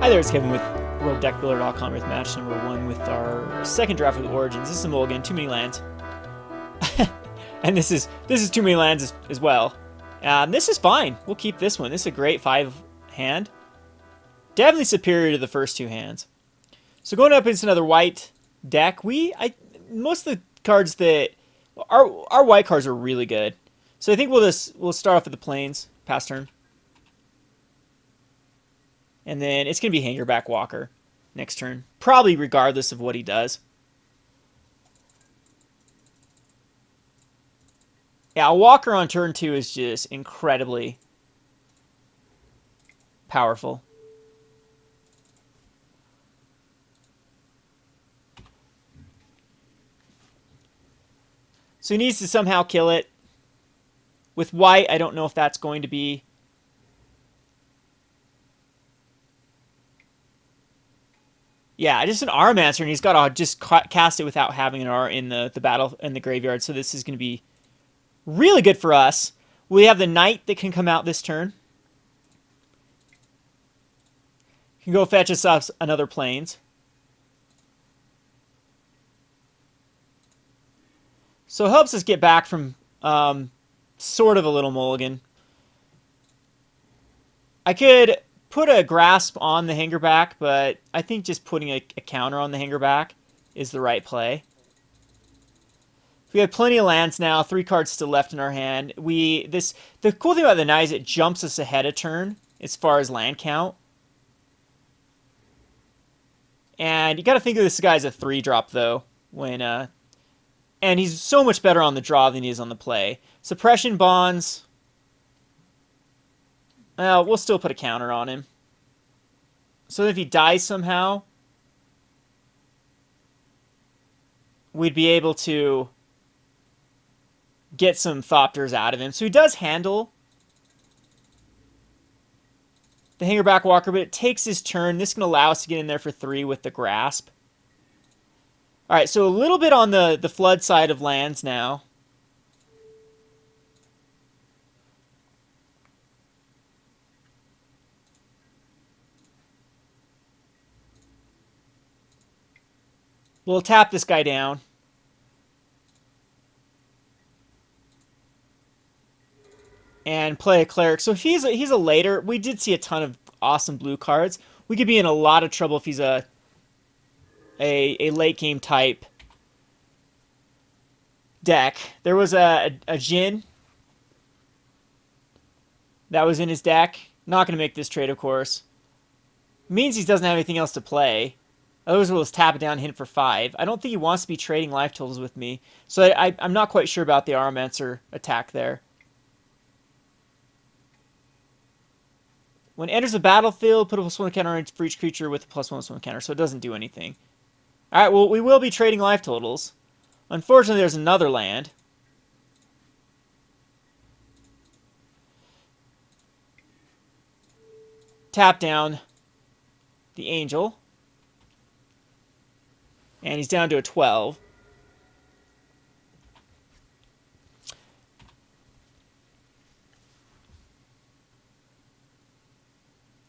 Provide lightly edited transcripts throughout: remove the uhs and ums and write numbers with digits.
Hi there, it's Kevin with WorldDeckBuilder.com with match number 1 with our second draft of Origins. This is a mulligan, too many lands. And this is too many lands as well. This is fine. We'll keep this one. This is a great 5 hand. Definitely superior to the first 2 hands. So going up against another white deck, most of the cards that our white cards are really good. So I think we'll start off with the plains, pass turn. And then it's going to be Hangerback Walker next turn. Probably regardless of what he does. Yeah, a Walker on turn 2 is just incredibly powerful. So he needs to somehow kill it. With white, I don't know if that's going to be... Yeah, just an Armancer, and he's got to just cast it without having an R in the battle in the graveyard. So this is going to be really good for us. We have the Knight that can come out this turn. Can go fetch us up another Plains. So it helps us get back from sort of a little mulligan. I could put a Grasp on the Hangerback, but I think just putting a counter on the Hangerback is the right play. We have plenty of lands now, 3 cards still left in our hand. The cool thing about the Knight is it jumps us ahead a turn as far as land count. And you got to think of this guy as a 3-drop though, and he's so much better on the draw than he is on the play. Suppression Bonds. Well, we'll still put a counter on him. So if he dies somehow, we'd be able to get some Thopters out of him. So he does handle the Hangerback Walker, but it takes his turn. This can allow us to get in there for 3 with the Grasp. All right, so a little bit on the flood side of lands now. We'll tap this guy down. And play a Cleric. So if he's a later, we did see a ton of awesome blue cards. We could be in a lot of trouble if he's a late game type deck. There was a Jin that was in his deck. Not going to make this trade, of course. Means he doesn't have anything else to play. Otherwise, we'll just tap it down, hit for 5. I don't think he wants to be trading life totals with me. So I'm not quite sure about the Armancer attack there. When it enters the battlefield, put a +1 counter on for each creature with a +1/+1 counter, so it doesn't do anything. Alright, well, we will be trading life totals. Unfortunately, there's another land. Tap down the Angel. And he's down to a 12.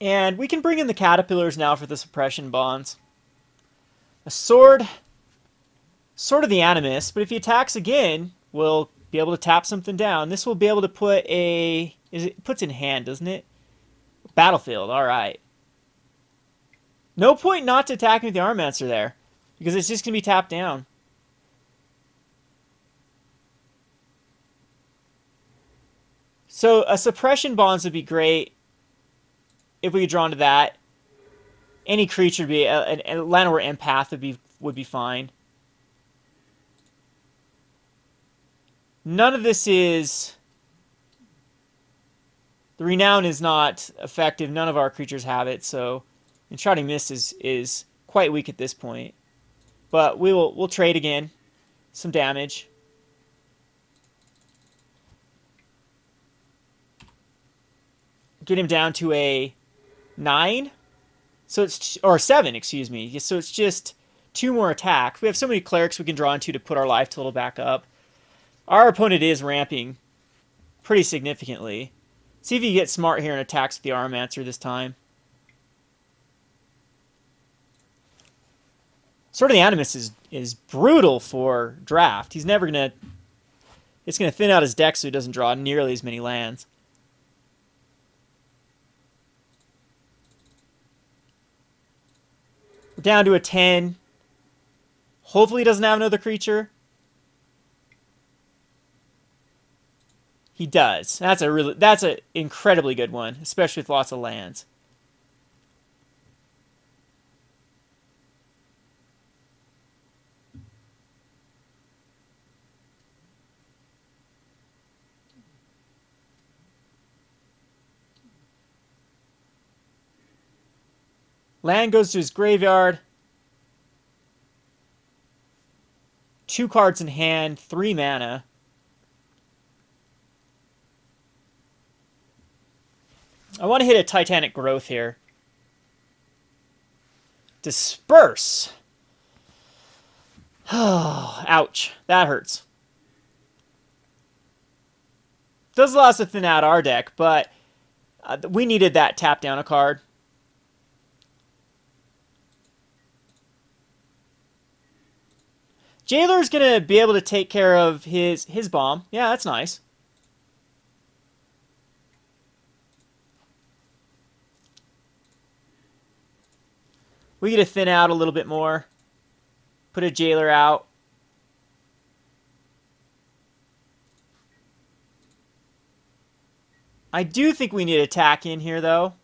And we can bring in the Caterpillars now for the suppression bonds. A sword of the Animus, but if he attacks again, we'll be able to tap something down. This will be able to put it puts in hand, doesn't it? Battlefield, alright. No point not to attacking with the Armancer there, because it's just going to be tapped down. So a suppression bonds would be great if we could draw into that. Any creature would be a Llanowar Empath would be fine. None of this is... The Renown is not effective. None of our creatures have it, so Enchanting Mist is quite weak at this point. But we'll trade again. Some damage. Get him down to a 9. So it's, or 7, excuse me. So it's just 2 more attacks. We have so many clerics we can draw into to put our life total back up. Our opponent is ramping pretty significantly. See if he gets smart here and attacks with the Armancer this time. Sword of the Animus is brutal for draft. He's never gonna. It's gonna thin out his deck so he doesn't draw nearly as many lands. We're down to a 10. Hopefully he doesn't have another creature. He does. That's an incredibly good one, especially with lots of lands. Land goes to his graveyard. 2 cards in hand, 3 mana. I want to hit a Titanic Growth here. Disperse. Oh, ouch. That hurts. Does allow us to thin out our deck, but we needed that tap down a card. Jailer's going to be able to take care of his bomb. Yeah, that's nice. We get to thin out a little bit more. Put a Jailer out. I do think we need attack in here, though.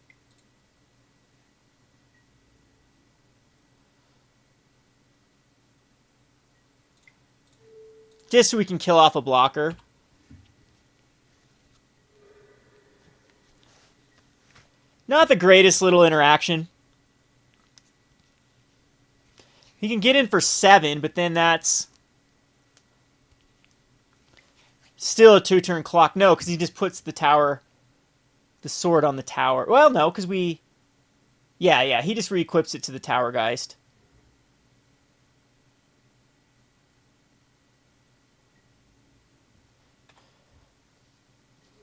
Just so we can kill off a blocker. Not the greatest little interaction. He can get in for 7, but then that's still a 2-turn clock. No, because he just puts the tower, the sword on the tower. Well, no, because we... Yeah, he just re-equips it to the Tower Geist.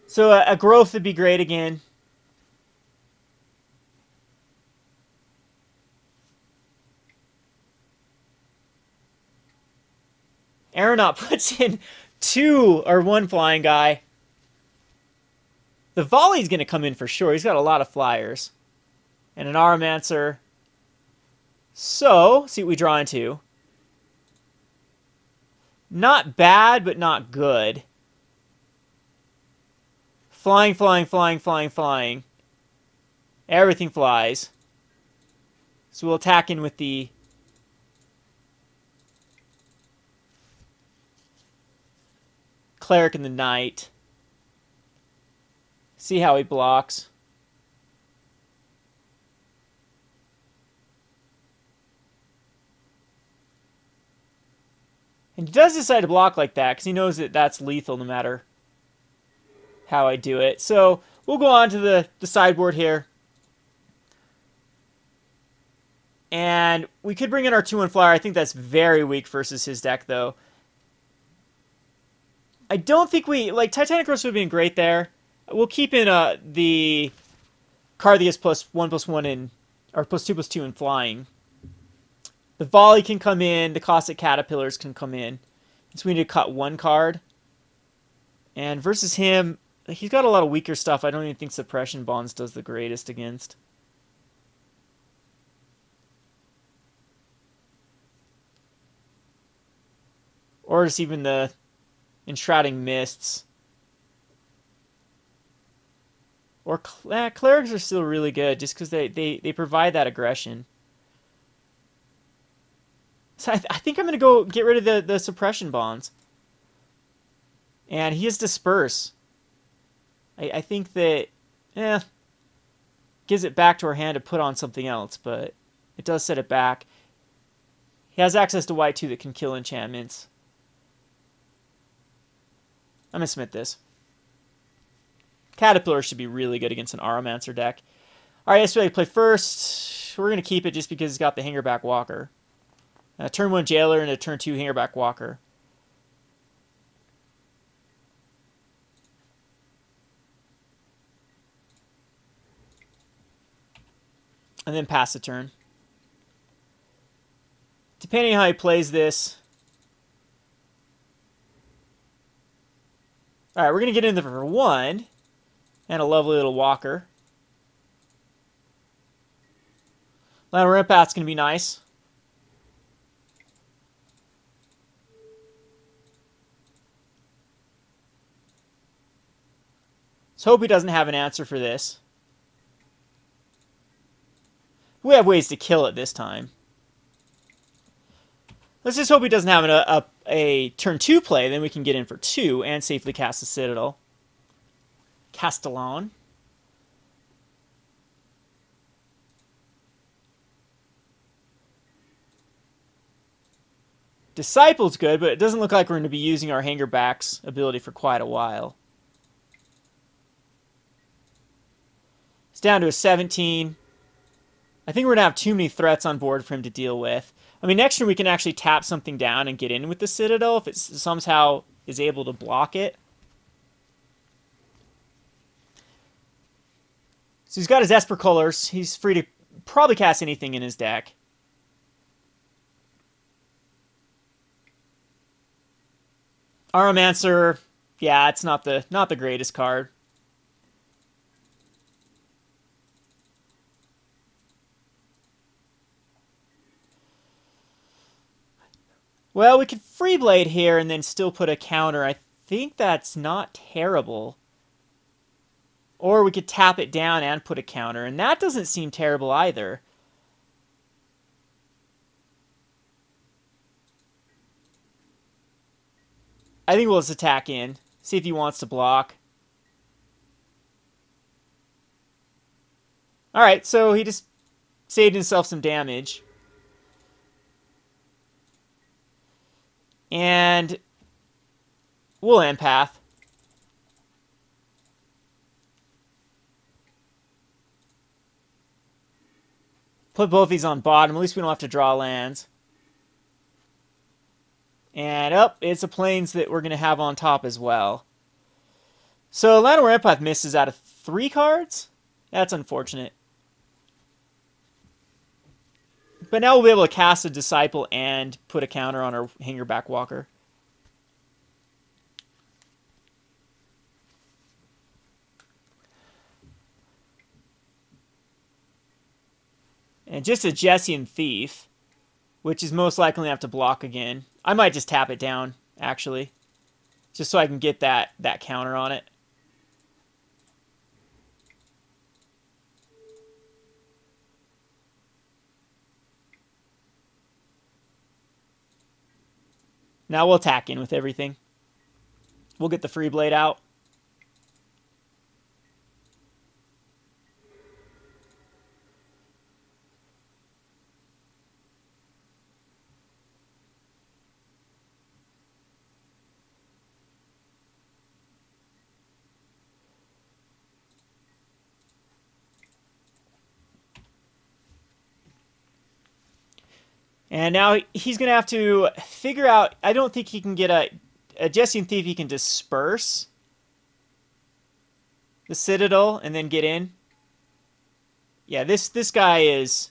So a growth would be great again. Aeronaut puts in 2 or 1 flying guy. The volley's going to come in for sure. He's got a lot of flyers. And an Aromancer. So, see what we draw into. Not bad, but not good. Flying, flying, flying, flying, flying. Everything flies. So we'll attack in with the... Cleric and the Knight. See how he blocks. And he does decide to block like that because he knows that that's lethal no matter how I do it. So we'll go on to the sideboard here. And we could bring in our 2-1 flyer. I think that's very weak versus his deck, though. I don't think we... Like, Titanic Growth would have been great there. We'll keep in the Carthius +1/+1 in... Or +2/+2 in flying. The volley can come in. The Caustic Caterpillars can come in. So we need to cut 1 card. And versus him, he's got a lot of weaker stuff. I don't even think Suppression Bonds does the greatest against. Or just even the Enshrouding Mists. Or Clerics are still really good just because they provide that aggression. So I think I'm going to go get rid of the Suppression Bonds. And he has Disperse. I think that, gives it back to our hand to put on something else, but it does set it back. He has access to white, too, that can kill enchantments. I'm going to submit this. Caterpillar should be really good against an Aromancer deck. All right, let's really play first. We're going to keep it just because it's got the Hangerback Walker. Turn 1 Jailer and a turn 2 Hangerback Walker. And then pass the turn. depending on how he plays this. All right, we're going to get in there for 1 and a lovely little walker. Land Ramp Path's going to be nice. Let's hope he doesn't have an answer for this. We have ways to kill it this time. Let's just hope he doesn't have a turn 2 play, then we can get in for 2 and safely cast the Citadel. Castellan. Disciple's good, but it doesn't look like we're going to be using our Hangerback's ability for quite a while. It's down to a 17. I think we're going to have too many threats on board for him to deal with. I mean, next turn we can actually tap something down and get in with the Citadel if it somehow is able to block it. So he's got his Esper colors. He's free to probably cast anything in his deck. Aromancer, yeah, it's not the greatest card. Well, we could Freeblade here and then still put a counter. I think that's not terrible. Or we could tap it down and put a counter, and that doesn't seem terrible either. I think we'll just attack in. See if he wants to block. Alright, so he just saved himself some damage. And we'll empath. Put both these on bottom. At least we don't have to draw lands. And it's a plains that we're going to have on top as well. So Llanowar Empath misses out of 3 cards. That's unfortunate. But now we'll be able to cast a Disciple and put a counter on our Hangerback Walker. And just a Jessian Thief, which is most likely going to have to block again. I might just tap it down, actually, just so I can get that counter on it. Now we'll attack in with everything. We'll get the Freeblade out. And now he's going to have to figure out... I don't think he can get a Jessian Thief. He can disperse the Citadel and then get in. Yeah, this guy is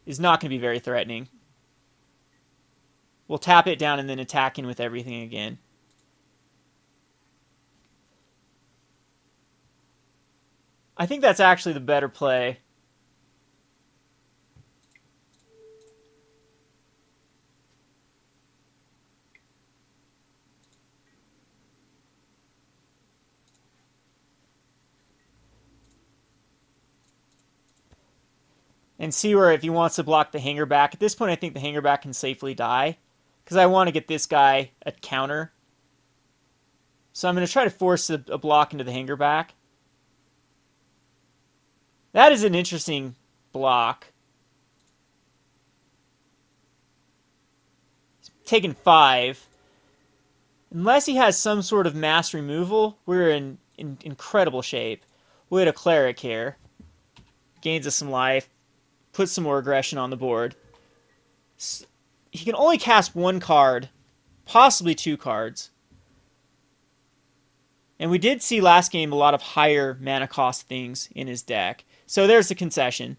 not going to be very threatening. We'll tap it down and then attack in with everything again. I think that's actually the better play. And see where if he wants to block the Hangerback. At this point, I think the Hangerback can safely die, because I want to get this guy a counter. So I'm going to try to force a block into the Hangerback. That is an interesting block. He's taken 5. Unless he has some sort of mass removal, we're in incredible shape. We'll hit a Cleric here. Gains us some life. Put some more aggression on the board. He can only cast 1 card, possibly 2 cards. And we did see last game a lot of higher mana cost things in his deck. So there's the concession.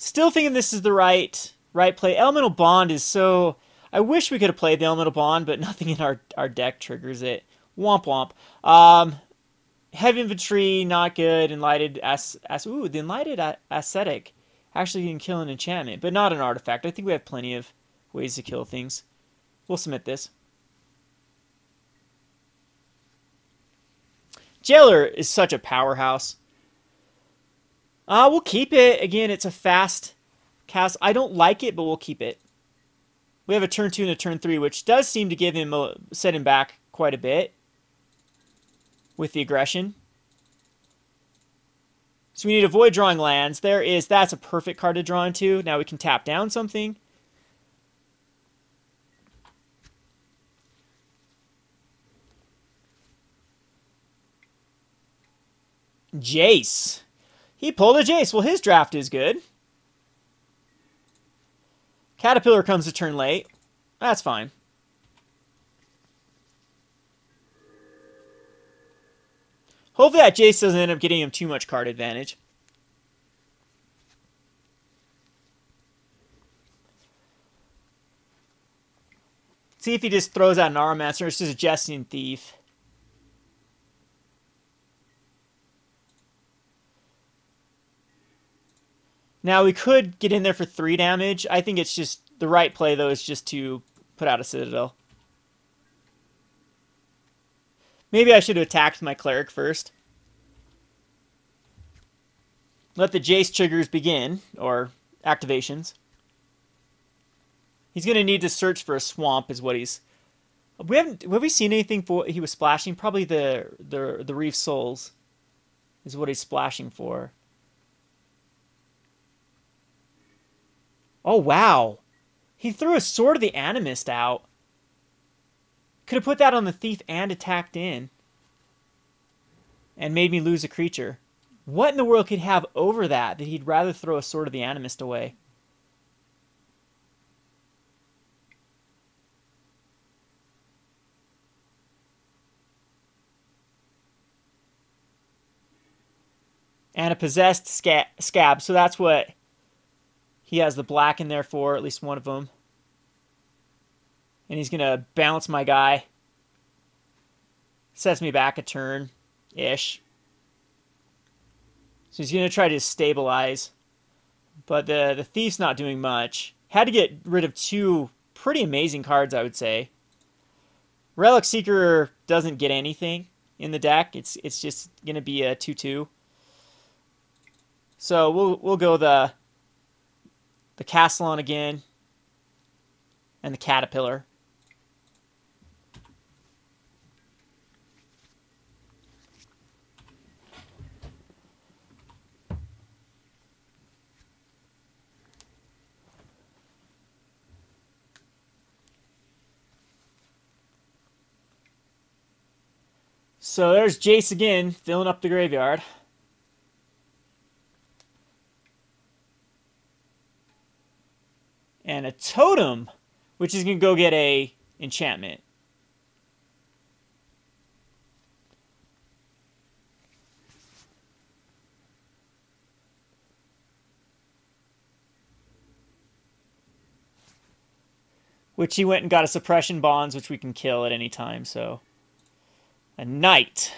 Still thinking this is the right play. Elemental Bond is so... I wish we could have played the Elemental Bond, but nothing in our deck triggers it. Womp womp. Heavy Infantry, not good. Enlightened ooh, the Enlightened Ascetic actually can kill an enchantment, but not an artifact. I think we have plenty of ways to kill things. We'll submit this. Jailer is such a powerhouse. We'll keep it. Again, it's a fast cast. I don't like it, but we'll keep it. We have a turn 2 and a turn 3, which does seem to give him set him back quite a bit with the aggression. So we need to avoid drawing lands. That's a perfect card to draw into. Now we can tap down something. Jace. He pulled a Jace. Well, his draft is good. Caterpillar comes a turn late. That's fine. Hopefully that Jace doesn't end up getting him too much card advantage. See if he just throws out an Armaster. It's just a Jessian Thief. Now, we could get in there for 3 damage. I think it's just... The right play, though, is just to put out a Citadel. Maybe I should have attacked my Cleric first. Let the Jace triggers begin, or activations. He's going to need to search for a swamp, is what he's... Have we seen anything for what he was splashing? Probably the Reef Souls is what he's splashing for. Oh, wow. He threw a Sword of the Animist out. Could have put that on the Thief and attacked in. And made me lose a creature. What in the world could he have over that he'd rather throw a Sword of the Animist away? And a Possessed Scab. So that's what... He has the black in there for, at least one of them. And he's going to bounce my guy. Sets me back a turn-ish. So he's going to try to stabilize. But the Thief's not doing much. Had to get rid of 2 pretty amazing cards, I would say. Relic Seeker doesn't get anything in the deck. It's just going to be a 2/2. So we'll go the Castellan again, and the Caterpillar. So there's Jace again, filling up the graveyard. And a Totem, which is going to go get a enchantment. Which he went and got a Suppression Bonds, which we can kill at any time, so... A Knight.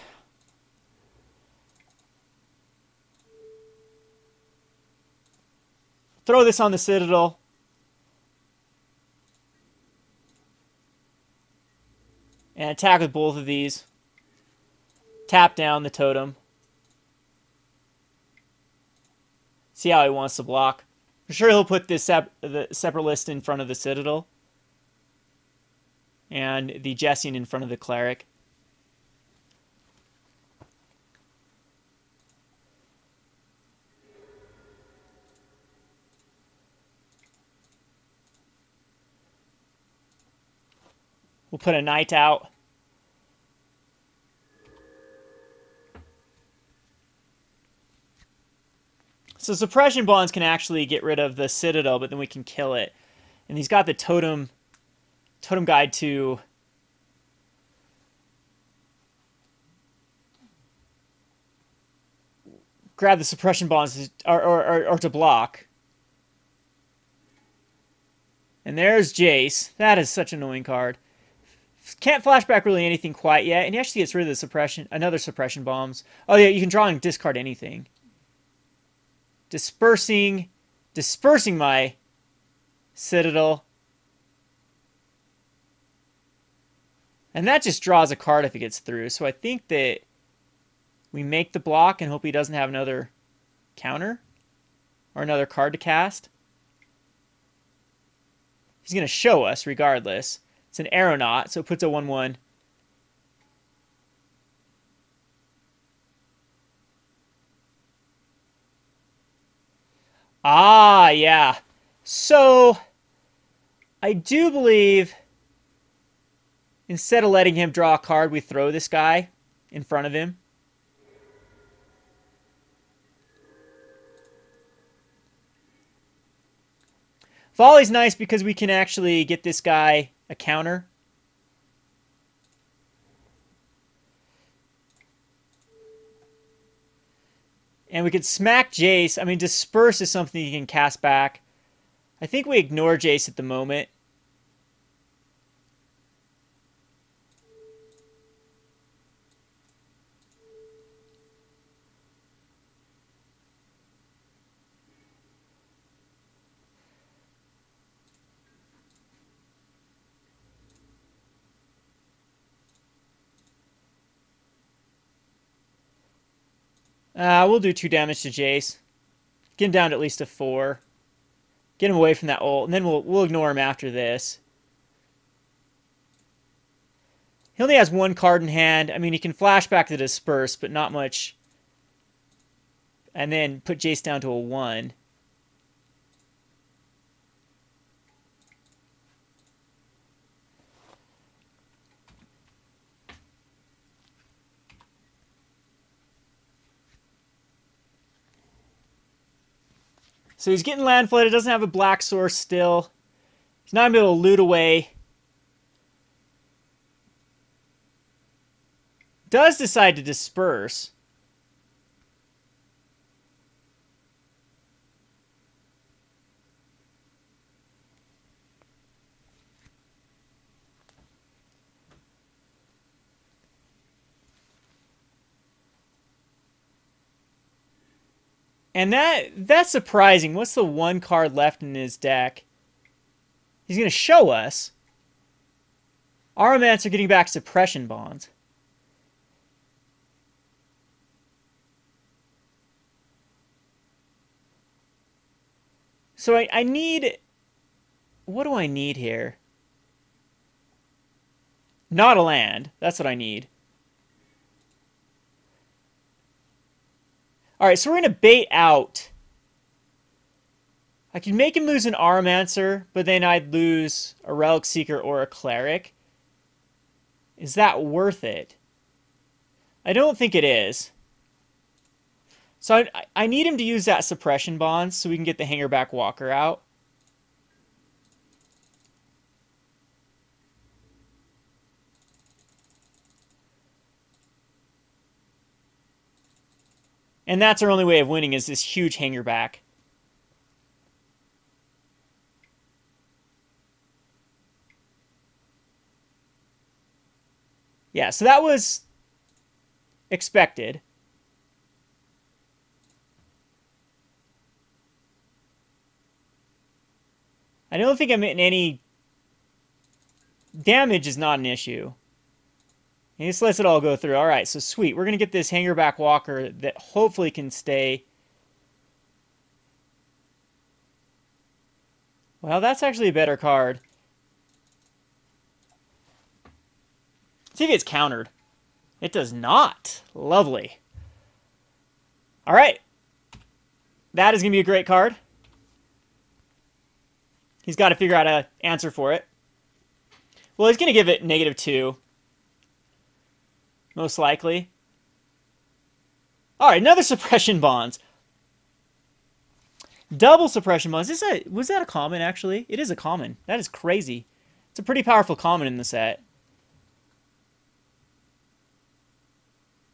Throw this on the Citadel. And attack with both of these. Tap down the Totem. See how he wants to block. I'm sure he'll put this the Separatist in front of the Citadel. And the Jessian in front of the Cleric. We'll put a Knight out. So Suppression Bonds can actually get rid of the Citadel, but then we can kill it. And he's got the Totem Guide to... grab the Suppression Bonds or to block. And there's Jace. That is such an annoying card. Can't flashback really anything quite yet. And he actually gets rid of the suppression, another suppression bombs. Oh yeah, you can draw and discard anything. Dispersing my Citadel. And that just draws a card if it gets through. So I think that we make the block and hope he doesn't have another counter or another card to cast. He's going to show us regardless. It's an aeronaut, so it puts a 1/1. Ah, yeah. So, I do believe instead of letting him draw a card, we throw this guy in front of him. Volley's nice because we can actually get this guy a counter. And we could smack Jace. I mean, Disperse is something you can cast back. I think we ignore Jace at the moment. We'll do 2 damage to Jace. Get him down to at least a 4. Get him away from that ult, and then we'll ignore him after this. He only has 1 card in hand. I mean, he can flash back to Disperse, but not much. And then put Jace down to a 1. So he's getting land flooded. Doesn't have a black source still. He's not going to be able to loot away. Does decide to disperse. And that's surprising. What's the 1 card left in his deck? He's going to show us. Aromancer getting back suppression bonds. So I need... What do I need here? Not a land. That's what I need. Alright, so we're going to bait out. I can make him lose an Aromancer, but then I'd lose a Relic Seeker or a Cleric. Is that worth it? I don't think it is. So I need him to use that Suppression Bonds so we can get the Hangerback Walker out. And that's our only way of winning is this huge Hangerback. Yeah, so that was expected. I don't think I'm hitting any... Damage is not an issue. He just lets it all go through. Alright, so sweet. We're going to get this Hangerback Walker that hopefully can stay. Well, that's actually a better card. See if it gets countered. It does not. Lovely. Alright. That is going to be a great card. He's got to figure out an answer for it. Well, he's going to give it -2. Most likely. Alright, another Suppression Bonds. Double Suppression Bonds. Was that a common, actually? It is a common. That is crazy. It's a pretty powerful common in the set.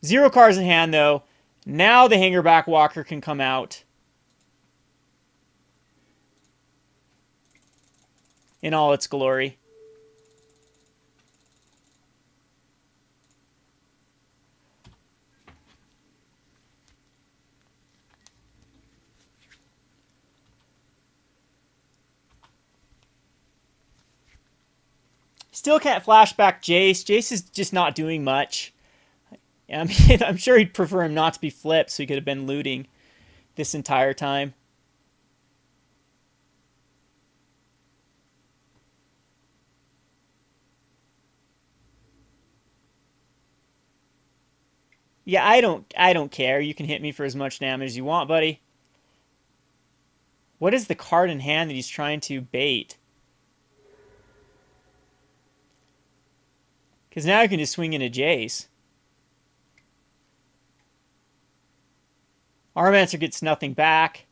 0 cards in hand, though. Now the Hangerback Walker can come out. in all its glory. Still can't flashback Jace. Jace is just not doing much. I mean, I'm sure he'd prefer him not to be flipped, so he could have been looting this entire time. Yeah, I don't care. You can hit me for as much damage as you want, buddy. What is the card in hand that he's trying to bait? Because now I can just swing into Jace. Armancer gets nothing back.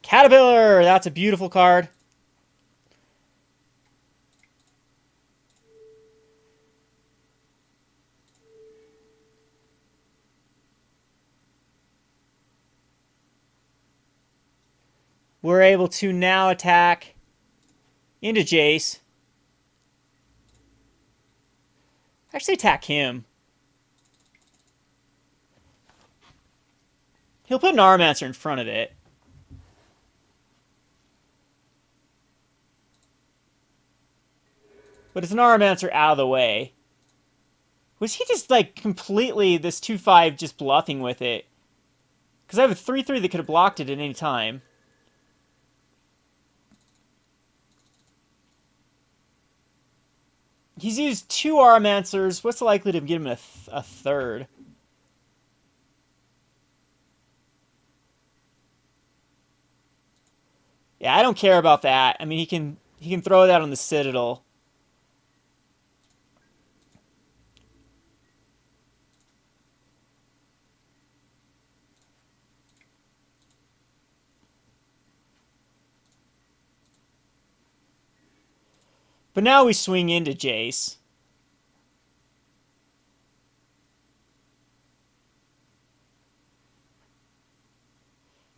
Caterpillar! That's a beautiful card. We're able to now attack into Jace. Actually attack him. He'll put an Armancer in front of it. But it's an Armancer out of the way. Was he just like completely, this 2-5 just bluffing with it? Because I have a 3-3 that could have blocked it at any time. He's used 2 Armancers. What's the likelihood of getting him a third? Yeah, I don't care about that. I mean, he can throw that on the Citadel. But now we swing into Jace.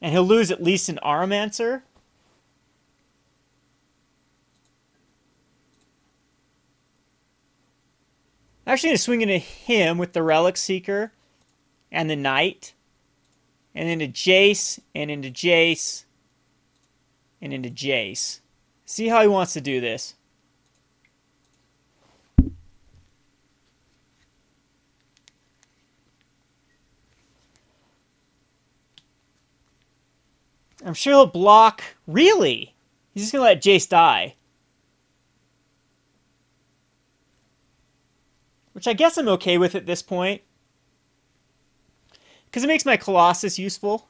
And he'll lose at least an Armancer. I'm actually going to swing into him with the Relic Seeker and the Knight. And into Jace, and into Jace, and into Jace. See how he wants to do this. I'm sure he'll block. Really? He's just going to let Jace die. Which I guess I'm okay with at this point. Because it makes my Colossus useful.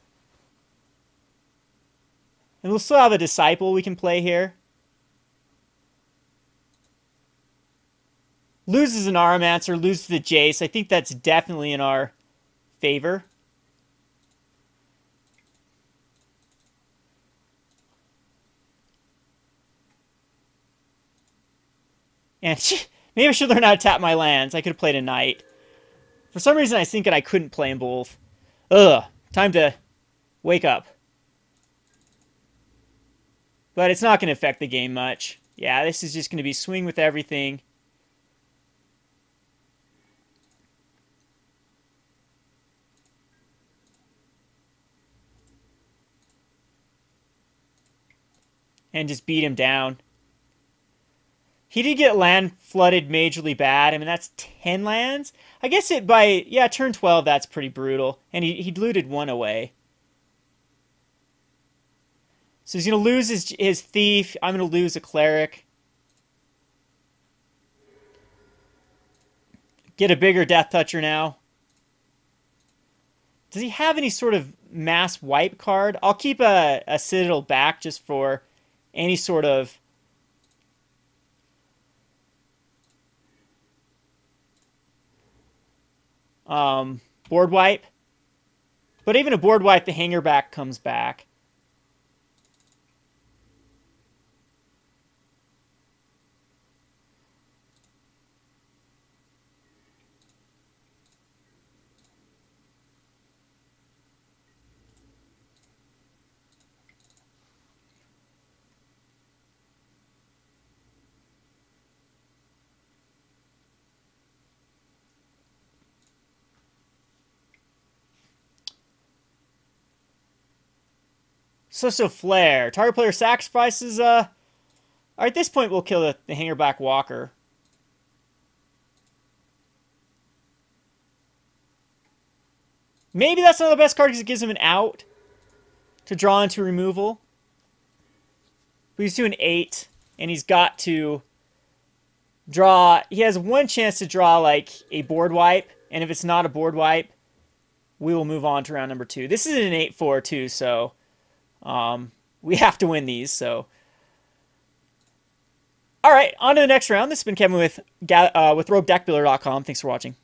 And we'll still have a Disciple we can play here. Loses an Armancer, loses the Jace. I think that's definitely in our favor. And maybe I should learn how to tap my lands. I could have played a Knight. For some reason, I was thinking I couldn't play them both. Ugh. Time to wake up. But it's not going to affect the game much. Yeah, this is just going to be swing with everything. And just beat him down. He did get land flooded majorly bad. I mean, that's 10 lands. I guess it by, yeah, turn 12, that's pretty brutal. And he looted 1 away. So he's going to lose his Thief. I'm going to lose a Cleric. Get a bigger Death Toucher now. Does he have any sort of mass wipe card? I'll keep a Citadel back just for any sort of board wipe. But even a board wipe, the hanger back comes back. So Flare. Target player sacrifices, Alright, at this point we'll kill the Hangerback Walker. Maybe that's not the best card because it gives him an out to draw into removal. But he's doing 8, and he's got to draw. He has one chance to draw like a board wipe, and if it's not a board wipe, we will move on to round number 2. This is an 8-4 too, so we have to win these. So, all right, on to the next round. This has been Kevin with RogueDeckBuilder.com. Thanks for watching.